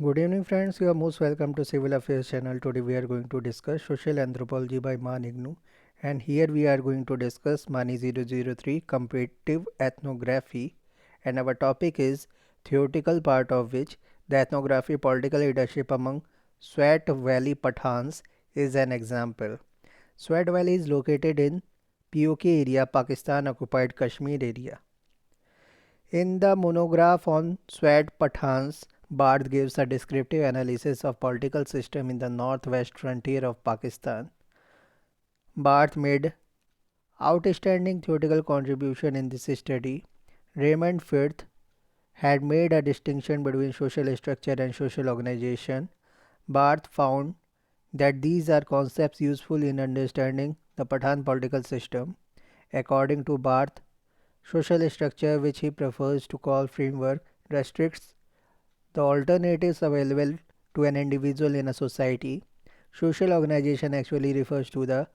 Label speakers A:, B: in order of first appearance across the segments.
A: Good evening friends, you are most welcome to Civil Affairs channel. Today we are going to discuss Social Anthropology by MAAN IGNOU, and here we are going to discuss MANE003 Comparative Ethnography, and our topic is theoretical part of which the ethnography political leadership among Swat Valley Pathans is an example. Swat Valley is located in POK area, Pakistan occupied Kashmir area. In the monograph on Swat Pathans, Barth gives a descriptive analysis of political system in the northwest frontier of Pakistan. Barth made outstanding theoretical contribution in this study. Raymond Firth had made a distinction between social structure and social organization. Barth found that these are concepts useful in understanding the Pathan political system. According to Barth, social structure, which he prefers to call framework, restricts the alternatives available to an individual in a society. Social organization actually refers to the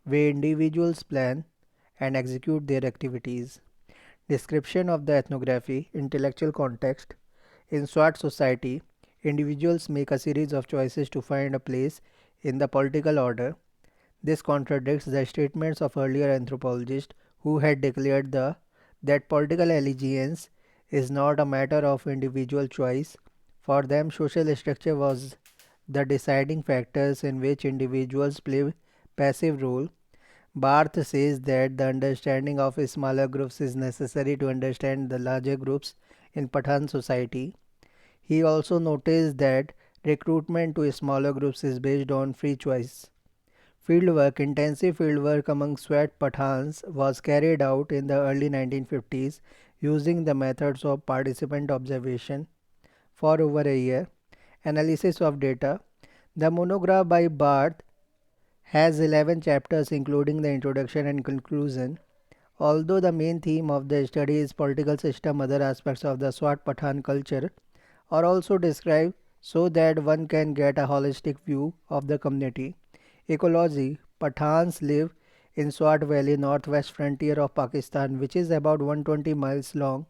A: way individuals plan and execute their activities. Description of the ethnography, intellectual context. In Swat society, individuals make a series of choices to find a place in the political order. This contradicts the statements of earlier anthropologists who had declared that political allegiance is not a matter of individual choice. For them, social structure was the deciding factors in which individuals play passive role. Barth says that the understanding of smaller groups is necessary to understand the larger groups in Pathan society. He also noticed that recruitment to smaller groups is based on free choice. Fieldwork, intensive fieldwork among Swat Pathans was carried out in the early 1950s using the methods of participant observation for over a year. Analysis of data. The monograph by Barth has 11 chapters including the introduction and conclusion. Although the main theme of the study is political system, other aspects of the Swat Pathan culture are also described so that one can get a holistic view of the community. Ecology. Pathans live in Swat Valley, northwest frontier of Pakistan, which is about 120 miles long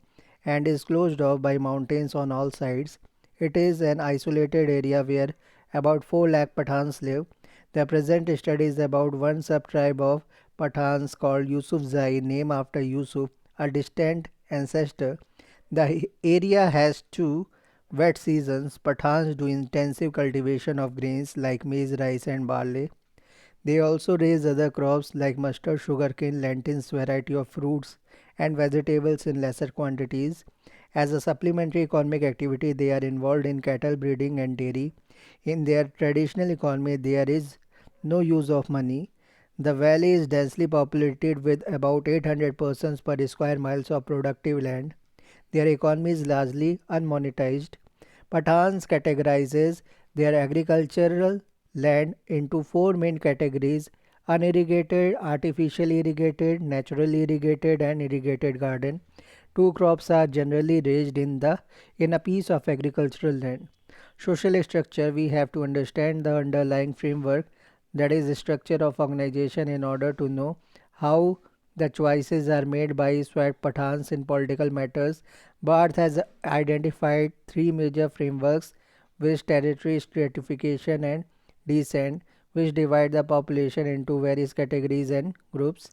A: and is closed off by mountains on all sides. It is an isolated area where about 4 lakh Pathans live. The present study is about one sub-tribe of Pathans called Yusufzai, named after Yusuf, a distant ancestor. The area has two wet seasons. Pathans do intensive cultivation of grains like maize, rice, and barley. They also raise other crops like mustard, sugarcane, lentils, variety of fruits and vegetables in lesser quantities. As a supplementary economic activity, they are involved in cattle breeding and dairy. In their traditional economy, there is no use of money. The valley is densely populated with about 800 persons per square miles of productive land. Their economy is largely unmonetized. Pathans categorizes their agricultural land into four main categories: unirrigated, artificially irrigated, naturally irrigated, and irrigated garden. Two crops are generally raised in a piece of agricultural land. Social structure. We have to understand the underlying framework, that is the structure of organization, in order to know how the choices are made by Swat Pathans in political matters. Barth has identified three major frameworks: which territory stratification and descent, which divide the population into various categories and groups.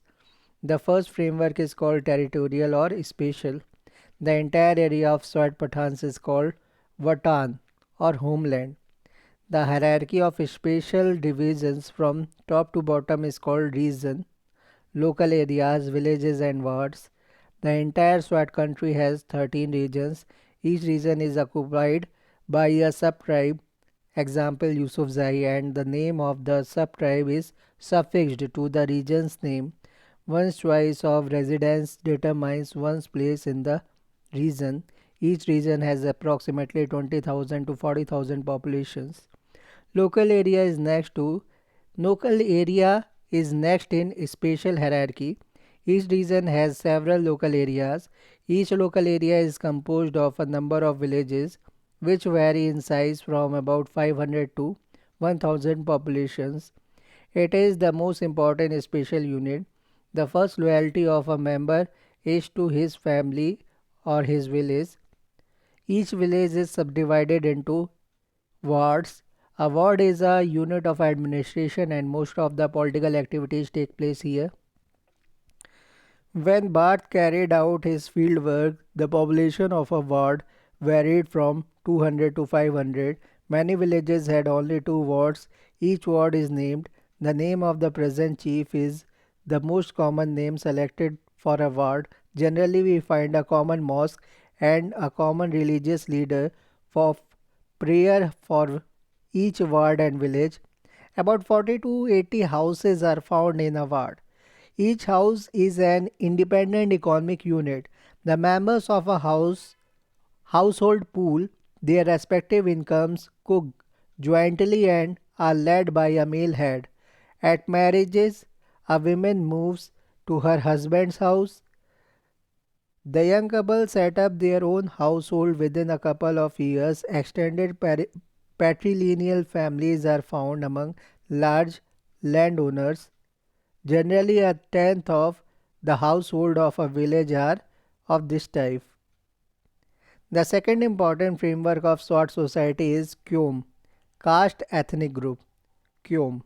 A: The first framework is called territorial or spatial. The entire area of Swat Pathans is called Watan or homeland. The hierarchy of spatial divisions from top to bottom is called region. Local areas, villages, and wards. The entire Swat country has 13 regions. Each region is occupied by a sub-tribe, example Yusufzai, and the name of the sub-tribe is suffixed to the region's name. One's choice of residence determines one's place in the region. Each region has approximately 20,000 to 40,000 populations. Local area is next to Local area is next in spatial hierarchy. Each region has several local areas. Each local area is composed of a number of villages which vary in size from about 500 to 1000 populations. It is the most important spatial unit. The first loyalty of a member is to his family or his village. Each village is subdivided into Wards. A ward is a unit of administration and most of the political activities take place here. When Barth carried out his field work, the population of a ward varied from 200 to 500. Many villages had only two wards. Each ward is named. The name of the present chief is the most common name selected for a ward. Generally, we find a common mosque and a common religious leader for prayer for each ward and village. About 40 to 80 houses are found in a ward. Each house is an independent economic unit. The members of a household pool their respective incomes, cook jointly and are led by a male head. At marriages, a woman moves to her husband's house. The young couple set up their own household within a couple of years. Extended patrilineal families are found among large landowners. Generally, a tenth of the household of a village are of this type. The second important framework of Swat society is QOM, caste ethnic group. QOM.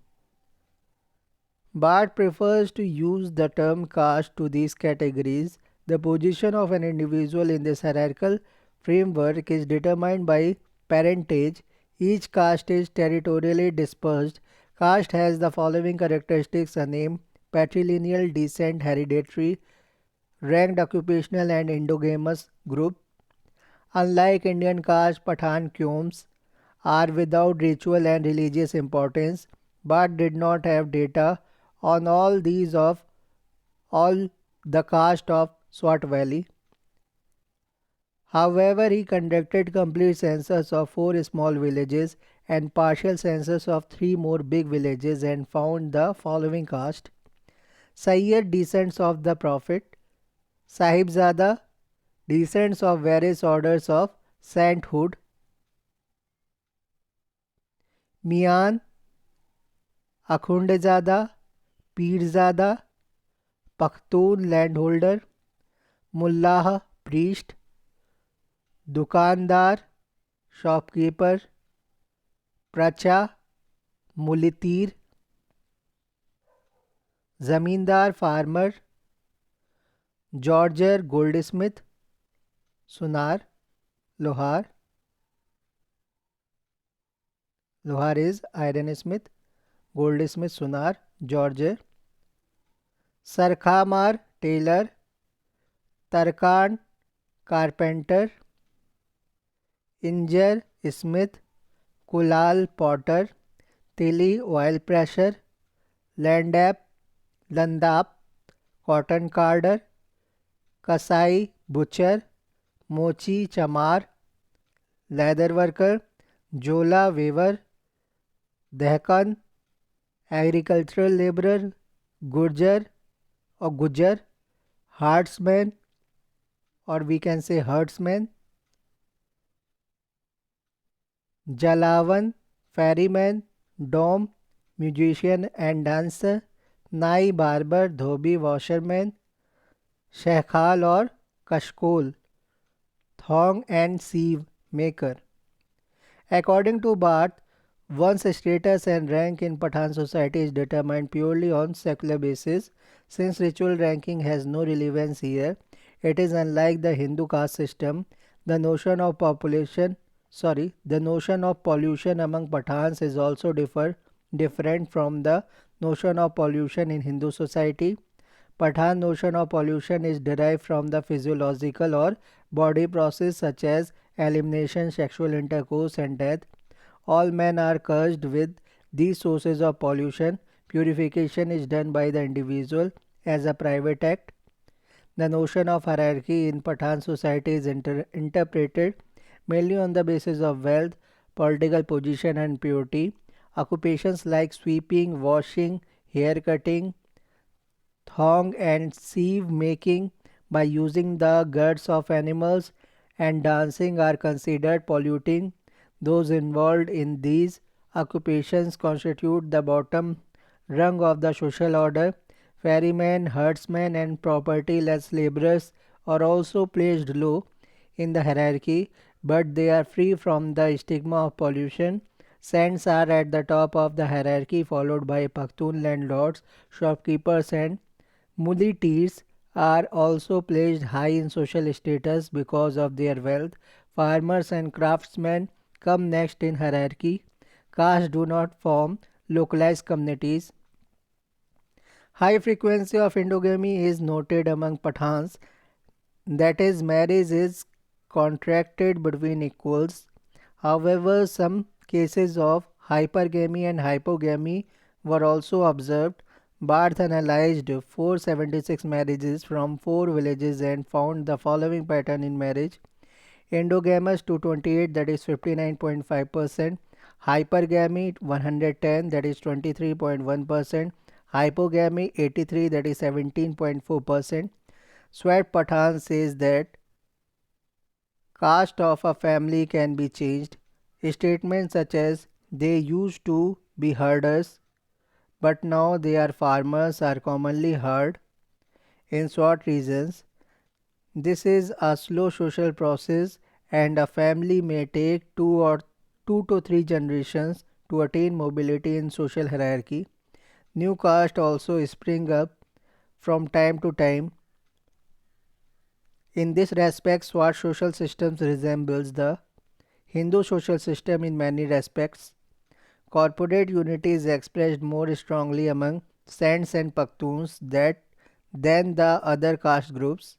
A: Bart prefers to use the term caste to these categories. The position of an individual in this hierarchical framework is determined by parentage. Each caste is territorially dispersed. Caste has the following characteristics: a name, patrilineal descent, hereditary, ranked occupational and endogamous group. Unlike Indian caste, Pathan Qyoms are without ritual and religious importance, but did not have data on all these of all the caste of Swat Valley. However, he conducted complete census of 4 small villages and partial census of 3 more big villages and found the following caste: Sayyid, descendants of the Prophet; Sahibzada, descendants of various orders of sainthood; MAAN, Akhundzada, Pirzada, Pakhtun landholder; Mullah, priest; Dukandar, shopkeeper; Pracha, mulitir; Zamindar, farmer; Georger, goldsmith; Sunar, Lohar. Lohar is ironsmith, goldsmith, Sunar, Georger; Sarkhamar, tailor; Tarkan, carpenter; Injar, smith; Kulal, potter; Tili, oil pressure; Landap, Landap, cotton carder; Kasai, butcher; Mochi, chamar; leather worker; Jola, weaver; Dehkan, agricultural laborer; Gurjar or Gujar, herdsman or we can say herdsman; Jalawan, ferryman; Dom, musician and dancer; Nai, barber; Dhobi, washerman; Shekhal or Kashkol, thong and sieve maker. According to Barth, one's status and rank in Pathan society is determined purely on secular basis. Since ritual ranking has no relevance here, it is unlike the Hindu caste system. The notion of the notion of pollution among Pathans is also different from the notion of pollution in Hindu society. Pathan notion of pollution is derived from the physiological or body process such as elimination, sexual intercourse and death. All men are cursed with these sources of pollution. Purification is done by the individual as a private act. The notion of hierarchy in Pathan society is interpreted mainly on the basis of wealth, political position and purity. Occupations like sweeping, washing, hair cutting, thong and sieve making by using the guts of animals and dancing are considered polluting. Those involved in these occupations constitute the bottom rung of the social order. Ferrymen, herdsmen and property-less laborers are also placed low in the hierarchy. but they are free from the stigma of pollution. Saints are at the top of the hierarchy, followed by Pakhtun landlords, shopkeepers, and muleteers are also placed high in social status because of their wealth. Farmers and craftsmen come next in hierarchy. Castes do not form localized communities. High frequency of endogamy is noted among Pathans, that is, marriage is contracted between equals. However, some cases of hypergamy and hypogamy were also observed. Barth analyzed 476 marriages from 4 villages and found the following pattern in marriage: endogamous 228, that is 59.5%, hypergamy 110, that is 23.1%, hypogamy 83, that is 17.4%. Swat Pathan says that caste of a family can be changed. Statements such as they used to be herders but now they are farmers are commonly heard in Swat regions. This is a slow social process and a family may take 2 to 3 generations to attain mobility in social hierarchy. New castes also spring up from time to time. In this respect, Swat social systems resembles the Hindu social system in many respects. Corporate unity is expressed more strongly among Saints and Pakhtuns than the other caste groups.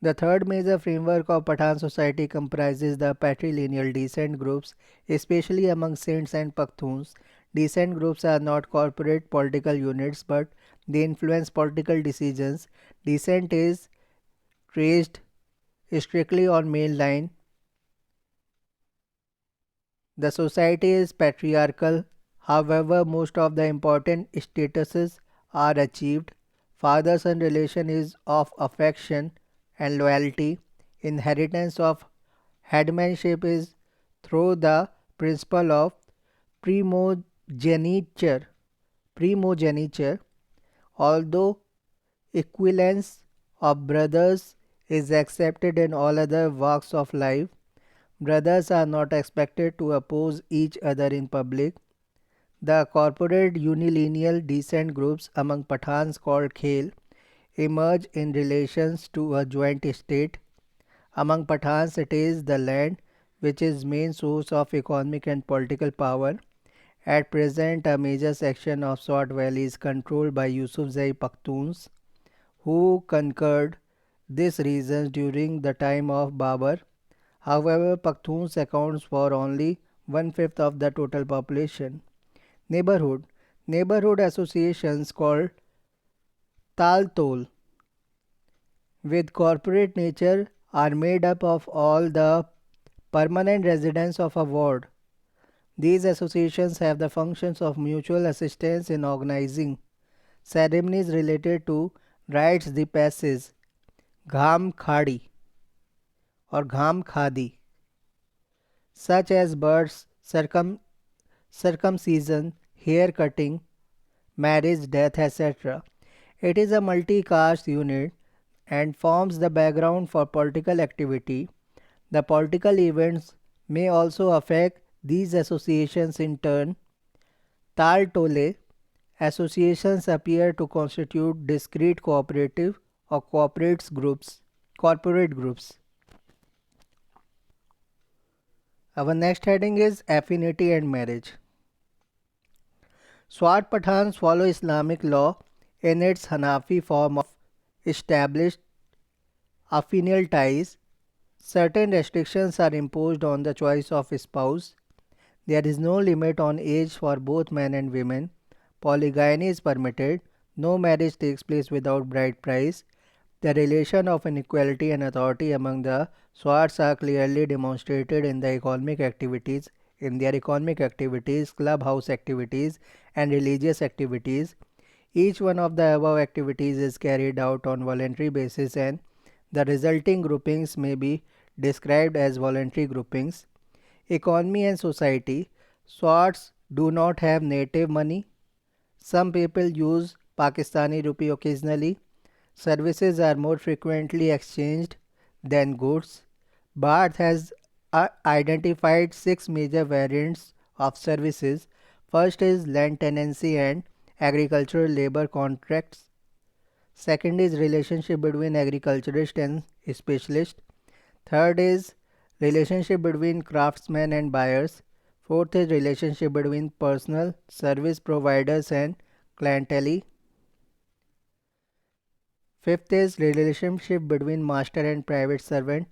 A: The third major framework of Pathan society comprises the patrilineal descent groups, especially among Saints and Pakhtuns. Descent groups are not corporate political units but they influence political decisions. Descent is traced strictly on male line. The society is patriarchal, however, most of the important statuses are achieved. Father son relation is of affection and loyalty. Inheritance of headmanship is through the principle of primogeniture. Primogeniture, although equivalence of brothers is accepted in all other walks of life, brothers are not expected to oppose each other in public. The corporate unilineal descent groups among Pathans called Khel emerge in relations to a joint estate. Among Pathans it is the land which is main source of economic and political power. At present a major section of Swat Valley is controlled by Yusufzai Pakhtuns who conquered this region during the time of Babur. However, Pakhtuns accounts for only one-fifth of the total population. Neighborhood. Neighborhood associations called Tal-Tol with corporate nature are made up of all the permanent residents of a ward. These associations have the functions of mutual assistance in organizing ceremonies related to rites the passage, Gham Khadi or Gham Khadi, such as births, circumcision, hair cutting, marriage, death, etc. It is a multi-caste unit and forms the background for political activity. The political events may also affect these associations in turn. Tal Tole associations appear to constitute discrete cooperative or corporate groups. Our next heading is affinity and marriage. Swat Pathans follow Islamic law in its Hanafi form of established affinal ties. Certain restrictions are imposed on the choice of a spouse. There is no limit on age for both men and women. Polygyny is permitted. No marriage takes place without bride price. The relation of inequality and authority among the Swats are clearly demonstrated in their economic activities, clubhouse activities, and religious activities. Each one of the above activities is carried out on voluntary basis and the resulting groupings may be described as voluntary groupings. Economy and society. Swats do not have native money. Some people use Pakistani rupee occasionally. Services are more frequently exchanged than goods. Barth has identified six major variants of services. First is land tenancy and agricultural labor contracts. Second is relationship between agriculturist and specialist. Third is relationship between craftsmen and buyers. Fourth is relationship between personal service providers and clientele. Fifth is relationship between master and private servant.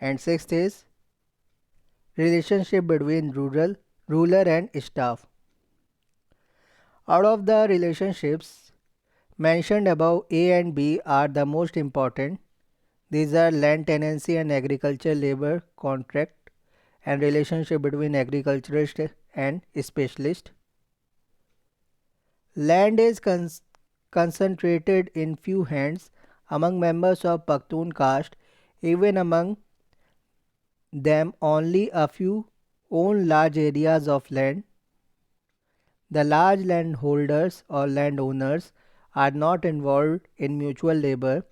A: And sixth is relationship between ruler and staff. Out of the relationships mentioned above, A and B are the most important. These are land tenancy and agriculture labor contract and relationship between agriculturist and specialist. Land is concentrated in few hands among members of Pakhtun caste. Even among them, only a few own large areas of land. The large landholders or landowners are not involved in mutual labor.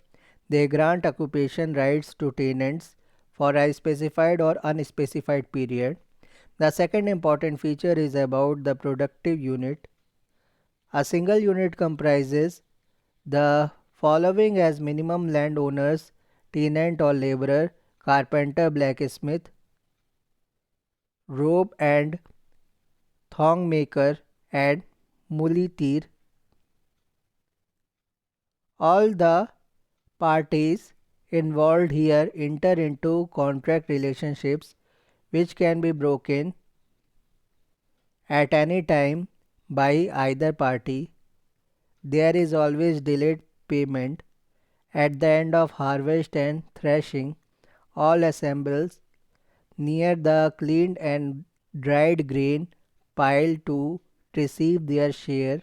A: They grant occupation rights to tenants for a specified or unspecified period. The second important feature is about the productive unit. A single unit comprises the following as minimum: landowners, tenant or laborer, carpenter, blacksmith, rope and thong maker, and muleteer. All the parties involved here enter into contract relationships which can be broken at any time by either party. There is always delayed payment. At the end of harvest and threshing, all assembles near the cleaned and dried grain pile to receive their share.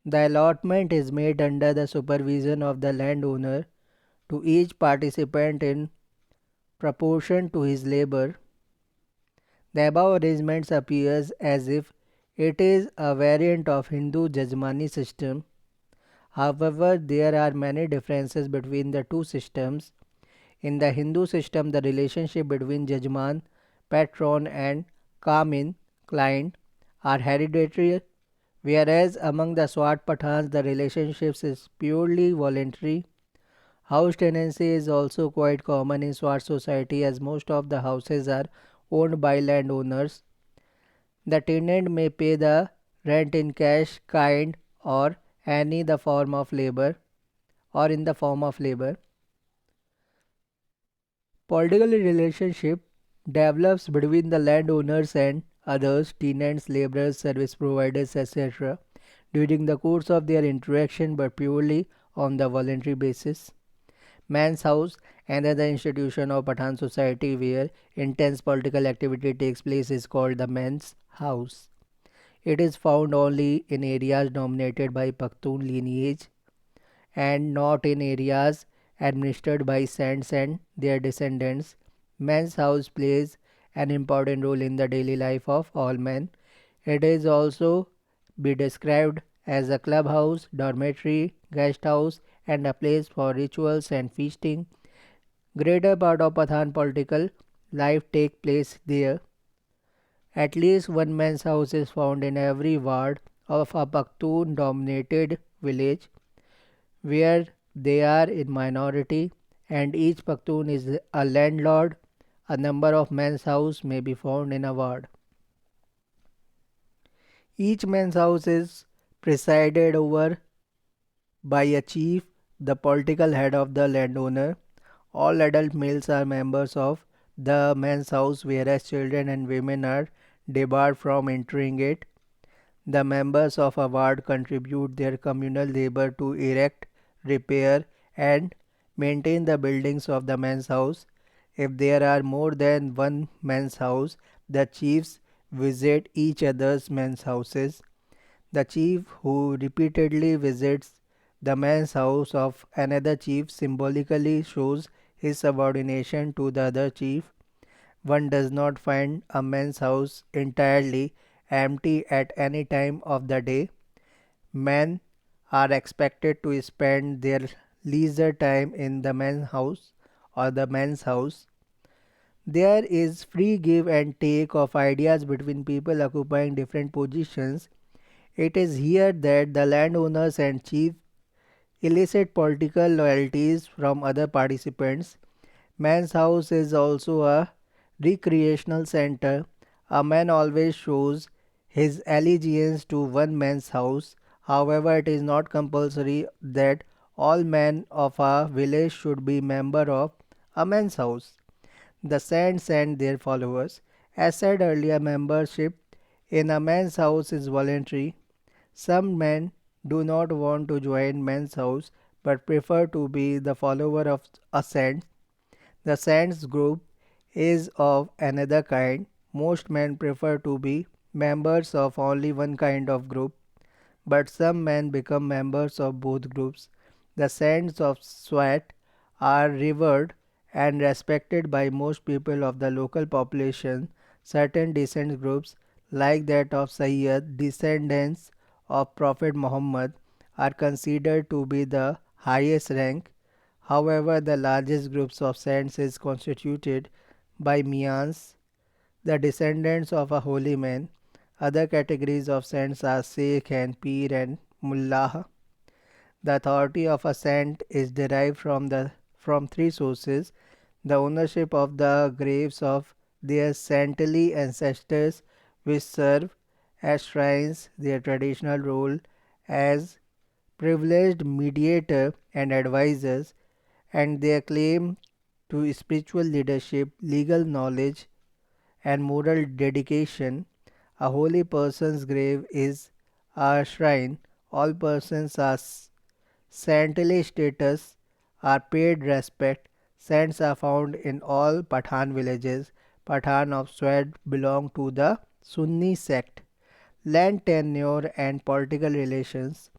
A: The allotment is made under the supervision of the landowner to each participant in proportion to his labor. The above arrangements appears as if it is a variant of Hindu Jajmani system. However, there are many differences between the two systems. In the Hindu system, the relationship between Jajman, patron and Kamin, client, are hereditary, whereas among the Swat Pathans the relationships is purely voluntary. House tenancy is also quite common in Swat society as most of the houses are owned by landowners. The tenant may pay the rent in cash, kind, or any the form of labor or in the form of labor. Political relationship develops between the landowners and others, tenants, laborers, service providers, etc. during the course of their interaction but purely on the voluntary basis. Man's House, another institution of Pathan society where intense political activity takes place, is called the Man's House. It is found only in areas dominated by Pakhtun lineage and not in areas administered by saints and their descendants. Men's house plays an important role in the daily life of all men. It is also be described as a clubhouse, dormitory, guest house, and a place for rituals and feasting. Greater part of Pathan political life take place there. At least one men's house is found in every ward of a Pakhtun dominated village where they are in minority and each Pakhtun is a landlord. A number of men's house may be found in a ward. Each men's house is presided over by a chief, the political head of the landowner. All adult males are members of the men's house, whereas children and women are debarred from entering it. The members of a ward contribute their communal labor to erect, repair, and maintain the buildings of the men's house. If there are more than one men's house, the chiefs visit each other's men's houses. The chief who repeatedly visits the men's house of another chief symbolically shows his subordination to the other chief. One does not find a men's house entirely empty at any time of the day. Men are expected to spend their leisure time in the men's house or the man's house. There is free give and take of ideas between people occupying different positions. It is here that the landowners and chief elicit political loyalties from other participants. Man's house is also a recreational center. A man always shows his allegiance to one man's house. However, it is not compulsory that all men of a village should be member of a man's house. The saints and their followers. As said earlier, membership in a man's house is voluntary. Some men do not want to join men's house but prefer to be the follower of a saint. The saints group is of another kind. Most men prefer to be members of only one kind of group, but some men become members of both groups. The saints of Swat are revered and respected by most people of the local population. Certain descent groups, like that of Sayyid, descendants of Prophet Muhammad, are considered to be the highest rank. However, the largest groups of saints is constituted by MAANs, the descendants of a holy man. Other categories of saints are Sheikh and Peer and Mullah. The authority of a saint is derived from three sources: the ownership of the graves of their saintly ancestors which serve as shrines, their traditional role as privileged mediator and advisors, and their claim to spiritual leadership, legal knowledge, and moral dedication. A holy person's grave is a shrine. All persons are saintly status are paid respect. Saints are found in all Pathan villages. Pathan of Swat belong to the Sunni sect. Land tenure and political relations.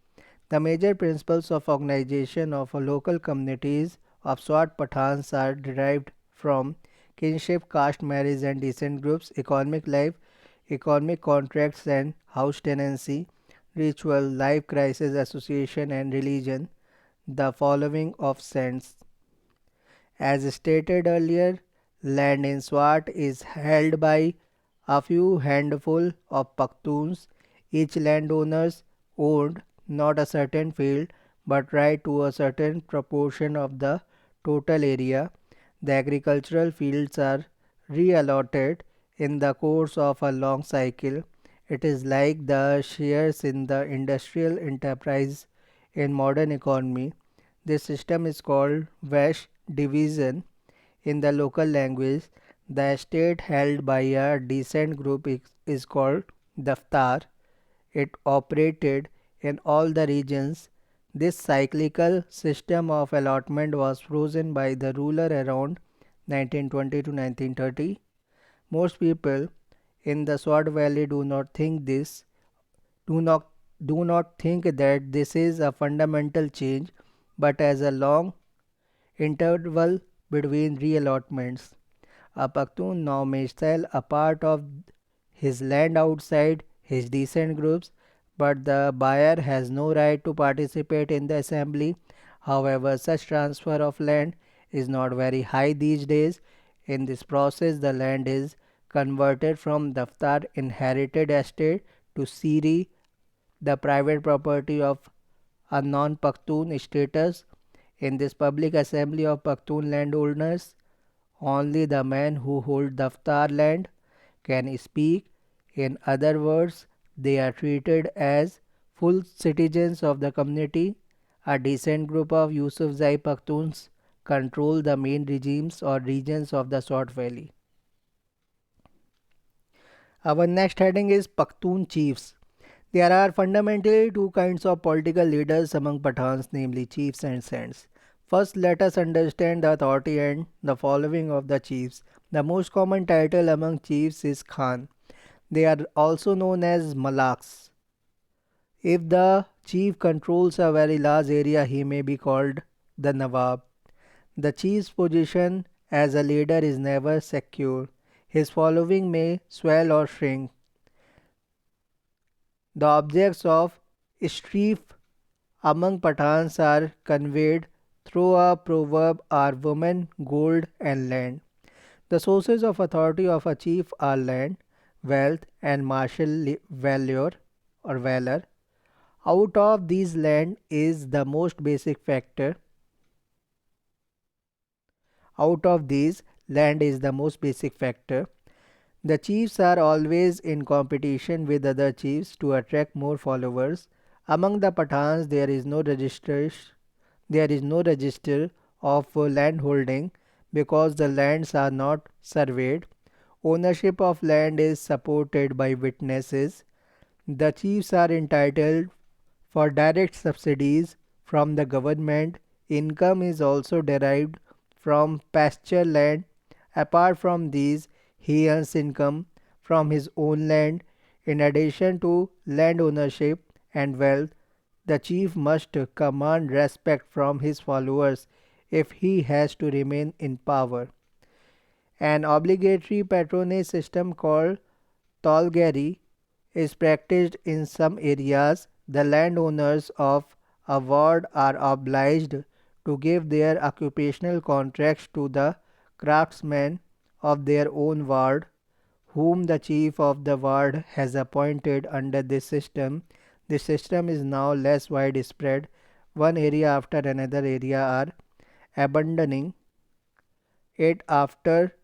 A: The major principles of organization of a local communities of Swat Pathans are derived from kinship, caste marriage and descent groups, economic life, economic contracts and house tenancy, ritual, life crisis association and religion. The following of saints. As stated earlier, land in Swat is held by a few handful of Pakhtuns. Each landowners owned not a certain field but right to a certain proportion of the total area. The agricultural fields are reallotted in the course of a long cycle. It is like the shares in the industrial enterprise in modern economy. This system is called Vash division in the local language. The estate held by a descent group is called Daftar. It operated in all the regions. This cyclical system of allotment was frozen by the ruler around 1920 to 1930. Most people in the Swat Valley do not do not think that this is a fundamental change, but as a long interval between reallotments. A Pakhtun now may sell a part of his land outside his descent groups, but the buyer has no right to participate in the assembly. However, such transfer of land is not very high these days. In this process, the land is converted from Daftar inherited estate to Siri, the private property of a non-Pakhtun status. In this public assembly of Pakhtun landowners, only the men who hold Daftar land can speak. In other words, they are treated as full citizens of the community. A decent group of Yusufzai Pakhtuns control the main regimes or regions of the Swat Valley. Our next heading is Pakhtun chiefs. There are fundamentally two kinds of political leaders among Pathans, namely chiefs and saints. First, let us understand the authority and the following of the chiefs. The most common title among chiefs is Khan. They are also known as Malaks. If the chief controls a very large area, he may be called the Nawab. The chief's position as a leader is never secure. His following may swell or shrink. The objects of strife among Pathans are conveyed through a proverb are women, gold, and land. The sources of authority of a chief are land, wealth, and martial valor or valor. Out of these, land is the most basic factor. Out of these, land is the most basic factor. The chiefs are always in competition with other chiefs to attract more followers. Among the Pathans, there is no register of land holding because the lands are not surveyed. Ownership of land is supported by witnesses. The chiefs are entitled for direct subsidies from the government. Income is also derived from pasture land. Apart from these, he earns income from his own land. In addition to land ownership and wealth, the chief must command respect from his followers if he has to remain in power. An obligatory patronage system called Tolgari is practiced in some areas. The landowners of a ward are obliged to give their occupational contracts to the craftsmen of their own ward, whom the chief of the ward has appointed under this system. This system is now less widespread. One area after another area are abandoning it after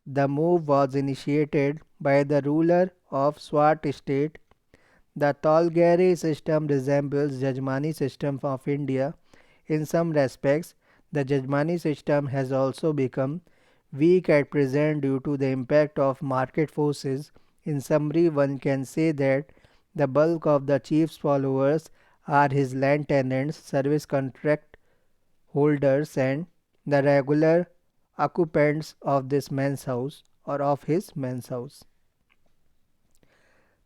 A: the move was initiated by the ruler of Swat state. The Tolgari system resembles Jajmani system of India in some respects. The Jajmani system has also become weak at present due to the impact of market forces. In summary, one can say that the bulk of the chief's followers are his land tenants, service contract holders, and the regular occupants of this man's house or of his man's house.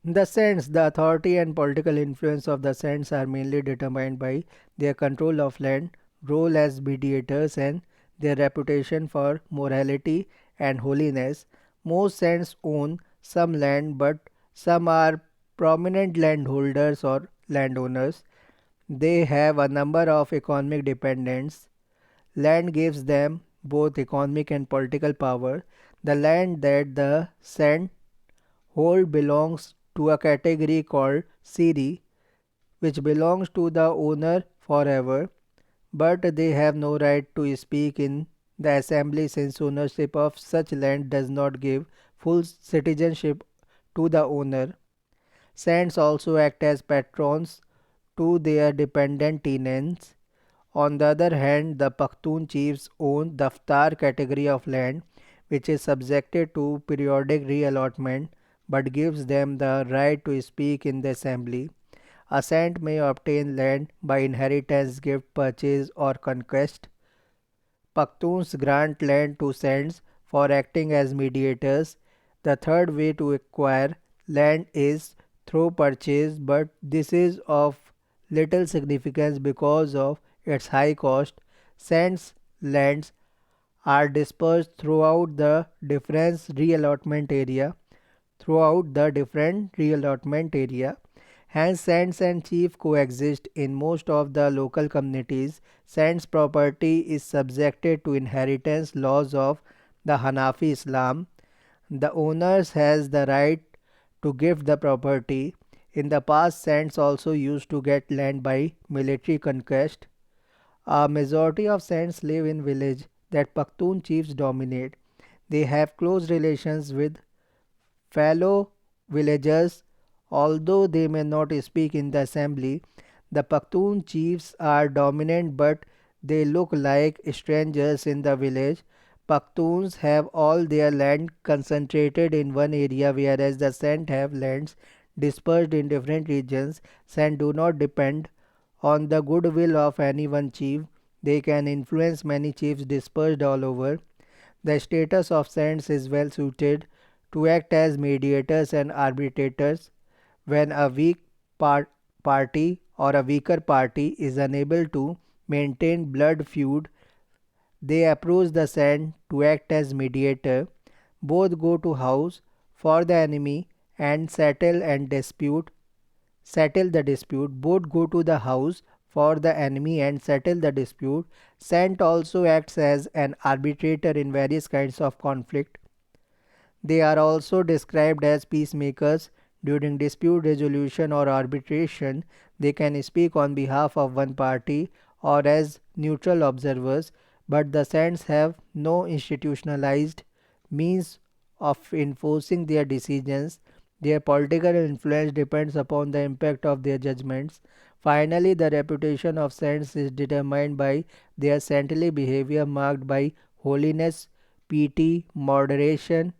A: The Saints, the authority and political influence of the Saints are mainly determined by their control of land, role as mediators, and their reputation for morality and holiness. Most Saints own some land, but some are prominent landholders or landowners. They have a number of economic dependents. Land gives them both economic and political power. The land that the saint hold belongs to a category called Siri, which belongs to the owner forever, but they have no right to speak in the assembly since ownership of such land does not give full citizenship to the owner. Saints also act as patrons to their dependent tenants. On the other hand, the Pakhtun chiefs own the Iftar category of land, which is subjected to periodic reallotment but gives them the right to speak in the assembly. A saint may obtain land by inheritance, gift, purchase, or conquest. Pakhtuns grant land to saints for acting as mediators. The third way to acquire land is through purchase, but this is of little significance because of its high cost. Saints' lands are dispersed throughout the different reallotment area. Hence, saints and chief coexist in most of the local communities. Saints' property is subjected to inheritance laws of the Hanafi Islam. The owners has the right to gift the property. In the past, saints also used to get land by military conquest. A majority of saints live in villages that Pakhtun chiefs dominate. They have close relations with fellow villagers, although they may not speak in the assembly. The Pakhtun chiefs are dominant, but they look like strangers in the village. Pakhtuns have all their land concentrated in one area, whereas the Sant have lands dispersed in different regions. Sant do not depend on the goodwill of any one chief. They can influence many chiefs dispersed all over. The status of saints is well suited to act as mediators and arbitrators when a party or a weaker party is unable to maintain blood feud. They approach the saint to act as mediator. Both go to house for the enemy and settle the dispute. Both go to the house for the enemy and settle the dispute. Sant also acts as an arbitrator in various kinds of conflict. They are also described as peacemakers. During dispute resolution or arbitration, they can speak on behalf of one party or as neutral observers, but the Saints have no institutionalized means of enforcing their decisions. Their political influence depends upon the impact of their judgments. Finally, the reputation of saints is determined by their saintly behavior marked by holiness, piety, moderation,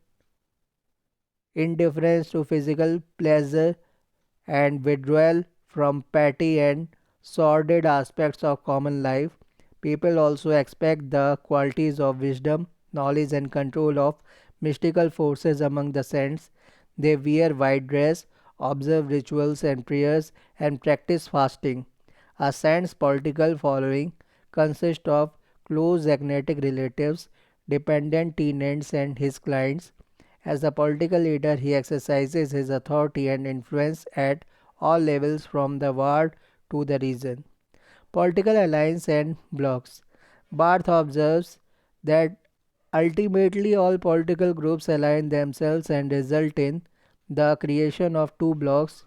A: indifference to physical pleasure, and withdrawal from petty and sordid aspects of common life. People also expect the qualities of wisdom, knowledge, and control of mystical forces among the saints. They wear white dress, observe rituals and prayers, and practice fasting. A saint's political following consists of close agnatic relatives, dependent tenants, and his clients. As a political leader, he exercises his authority and influence at all levels from the ward to the region. Political alliance and blocs. Barth observes that ultimately all political groups align themselves and result in the creation of two blocs.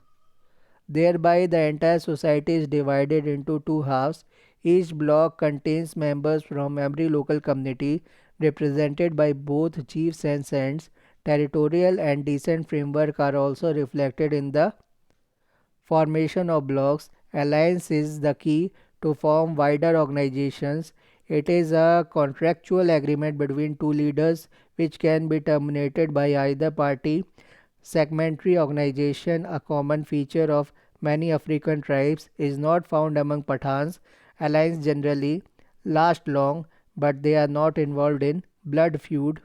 A: Thereby, the entire society is divided into two halves. Each block contains members from every local community, represented by both chiefs and saints. Territorial and descent framework are also reflected in the formation of blocks. Alliance is the key to form wider organizations. It is a contractual agreement between two leaders which can be terminated by either party. Segmentary organization, a common feature of many African tribes, is not found among Pathans. Alliances generally last long, but they are not involved in blood feud.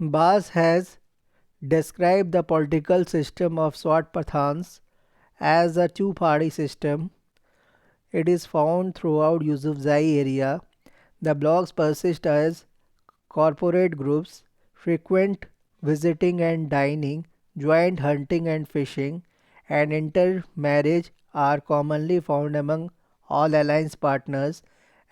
A: Baz has described the political system of Swat Pathans as a two-party system. It is found throughout Yusufzai area. The blocks persist as corporate groups, frequent visiting and dining, joint hunting and fishing, and intermarriage are commonly found among all alliance partners.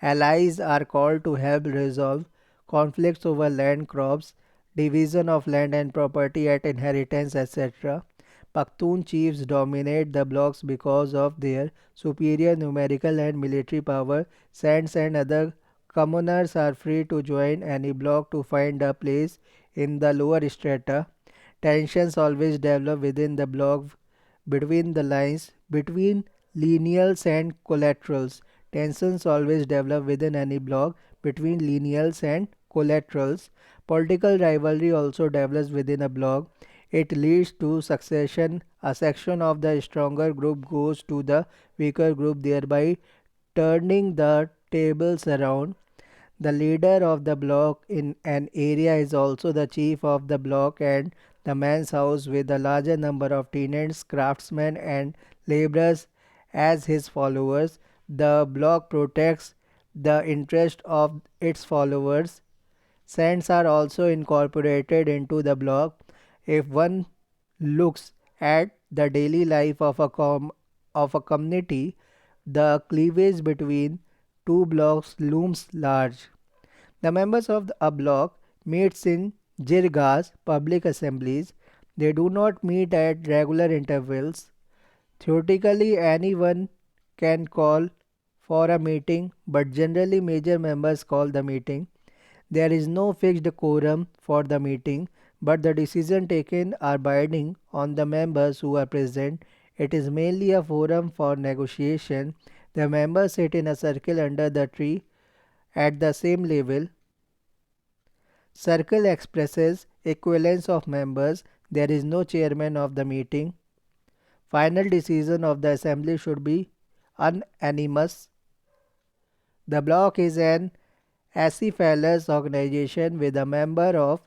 A: Allies are called to help resolve conflicts over land crops, division of land and property at inheritance, etc. Pakhtun chiefs dominate the blocks because of their superior numerical and military power. Sands and other commoners are free to join any bloc to find a place in the lower strata. Tensions always develop within the bloc between the lines between lineals and collaterals. Tensions always develop within any bloc between lineals and collaterals. Political rivalry also develops within a bloc. It leads to succession. A section of the stronger group goes to the weaker group, thereby turning the tables around. The leader of the block in an area is also the chief of the block and the man's house with a larger number of tenants, craftsmen, and laborers as his followers. The block protects the interest of its followers. Saints are also incorporated into the block. If one looks at the daily life of of a community, the cleavage between two blocks looms large. The members of a block meets in jirgas, public assemblies. They do not meet at regular intervals. Theoretically, anyone can call for a meeting, but generally major members call the meeting. There is no fixed quorum for the meeting, but the decisions taken are binding on the members who are present. It is mainly a forum for negotiation. The members sit in a circle under the tree at the same level. Circle expresses equivalence of members. There is no chairman of the meeting. Final decision of the assembly should be unanimous. The bloc is an acephalous organization with a member of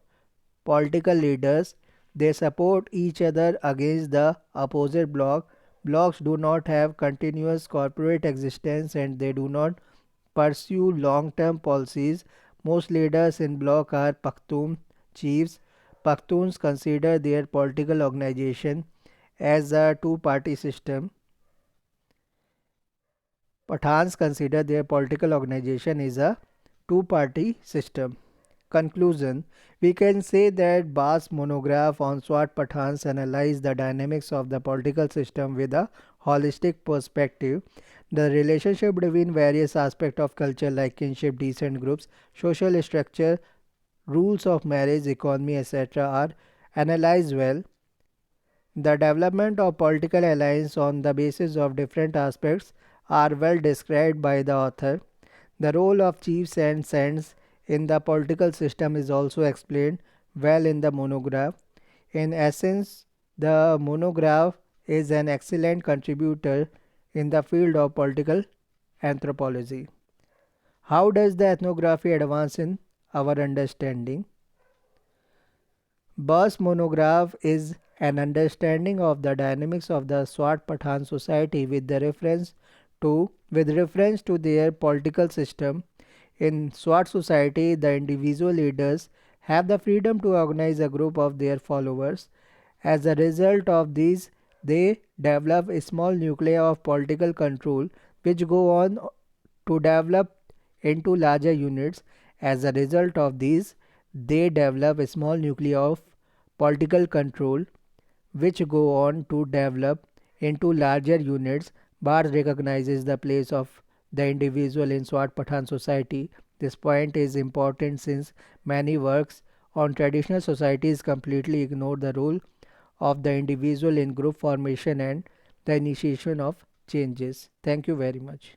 A: political leaders. They support each other against the opposite bloc. Blocs do not have continuous corporate existence and they do not pursue long-term policies. Most leaders in bloc are Pakhtun chiefs. Pakhtuns consider their political organization as a two-party system. Pathans consider their political organization is a two-party system. Conclusion: we can say that Ba's monograph on Swat Pathans analyzed the dynamics of the political system with a holistic perspective. The relationship between various aspects of culture like kinship, descent groups, social structure, rules of marriage, economy, etc. are analyzed well. The development of political alliance on the basis of different aspects are well described by the author. The role of chiefs and saints in the political system is also explained well in the monograph. In essence, the monograph is an excellent contributor in the field of political anthropology. How does the ethnography advance in our understanding? Ba's monograph is an understanding of the dynamics of the Swat Pathan society with reference to their political system. In Swat society, the individual leaders have the freedom to organize a group of their followers. As a result of these, they develop a small nuclei of political control which go on to develop into larger units. As a result of these, they develop a small nuclei of political control which go on to develop into larger units. Barth recognizes the place of the individual in Swat Pathan society. This point is important since many works on traditional societies completely ignore the role of the individual in group formation and the initiation of changes. Thank you very much.